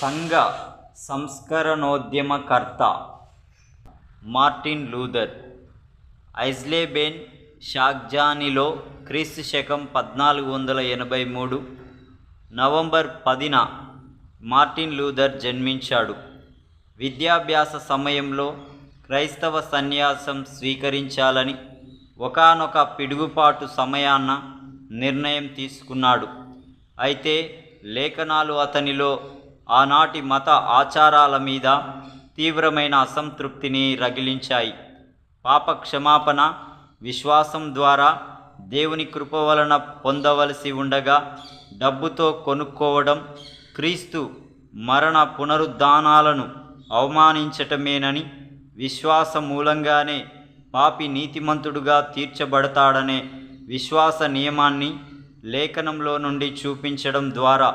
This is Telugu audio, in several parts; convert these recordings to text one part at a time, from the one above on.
సంఘ సంస్కరణోద్యమకర్త మార్టిన్ లూథర్ ఐజ్లేబెన్ షాగ్జానీలో క్రీస్తు శకం 1483 నవంబర్ 10న మార్టిన్ లూథర్ జన్మించాడు. విద్యాభ్యాస సమయంలో క్రైస్తవ సన్యాసం స్వీకరించాలని ఒకానొక పిడుగుపాటు సమయాన నిర్ణయం తీసుకున్నాడు. అయితే లేఖనాలు అతనిలో ఆనాటి మత ఆచారాల మీద తీవ్రమైన అసంతృప్తిని రగిలించాయి. పాప క్షమాపణ విశ్వాసం ద్వారా దేవుని కృప వలన పొందవలసి ఉండగా డబ్బుతో కొనుక్కోవడం క్రీస్తు మరణ పునరుద్ధానాలను అవమానించటమేనని, విశ్వాస మూలంగానే పాపి నీతిమంతుడుగా తీర్చబడతాడనే విశ్వాస నియమాన్ని లేఖనంలో నుండి చూపించడం ద్వారా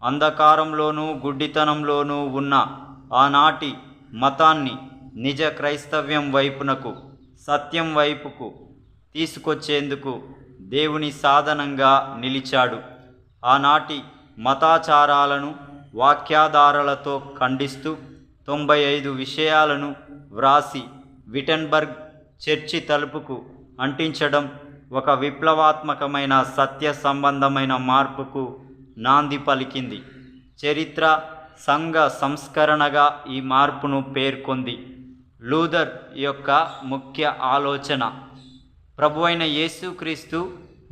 అంధకారంలోనూ గుడ్డితనంలోనూ ఉన్న ఆనాటి మతాన్ని నిజ క్రైస్తవ్యం వైపునకు, సత్యం వైపుకు తీసుకొచ్చేందుకు దేవుని సాధనంగా నిలిచాడు. ఆనాటి మతాచారాలను వాక్యాధారాలతో ఖండిస్తూ 95 విషయాలను వ్రాసి విటెన్బర్గ్ చర్చి తలుపుకు అంటించడం ఒక విప్లవాత్మకమైన సత్య సంబంధమైన మార్పుకు నాంది పలికింది. చరిత్ర సంఘ సంస్కరణగా ఈ మార్పును పేర్కొంది. లూథర్ యొక్క ముఖ్య ఆలోచన ప్రభువైన యేసుక్రీస్తు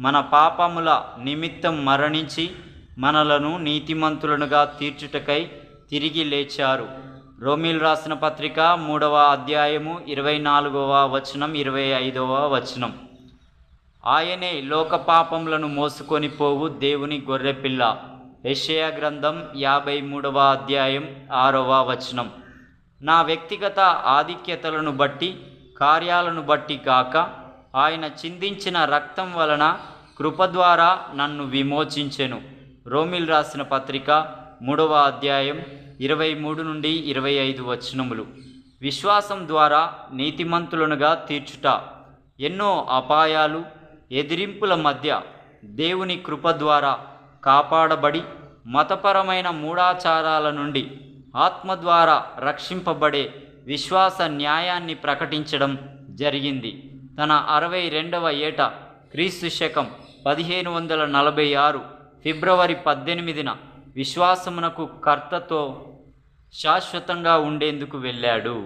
మన పాపముల నిమిత్తం మరణించి మనలను నీతిమంతులనుగా తీర్చుటకై తిరిగి లేచారు. రోమీలు రాసిన పత్రిక 3వ అధ్యాయము 24వ వచనం 25వ వచనం. ఆయనే లోక పాపములను మోసుకొని పోవు దేవుని గొర్రెపిల్ల. యెషయా గ్రంథం 53వ అధ్యాయం 6వ వచనం. నా వ్యక్తిగత ఆధిక్యతలను బట్టి, కార్యాలను బట్టి కాక, ఆయన చిందించిన రక్తం వలన కృప ద్వారా నన్ను విమోచించెను. రోమీలు రాసిన పత్రిక 3వ అధ్యాయం 23 నుండి 25 వచనములు. విశ్వాసం ద్వారా నీతిమంతులనుగా తీర్చుట ఎన్నో అపాయాలు, ఎదిరింపుల మధ్య దేవుని కృప ద్వారా కాపాడబడి మతపరమైన మూఢాచారాల నుండి ఆత్మ ద్వారా రక్షింపబడే విశ్వాస న్యాయాన్ని ప్రకటించడం జరిగింది. తన 62వ ఏట క్రీస్తు శకం 1546 ఫిబ్రవరి 18న విశ్వాసమునకు కర్తతో శాశ్వతంగా ఉండేందుకు వెళ్ళాడు.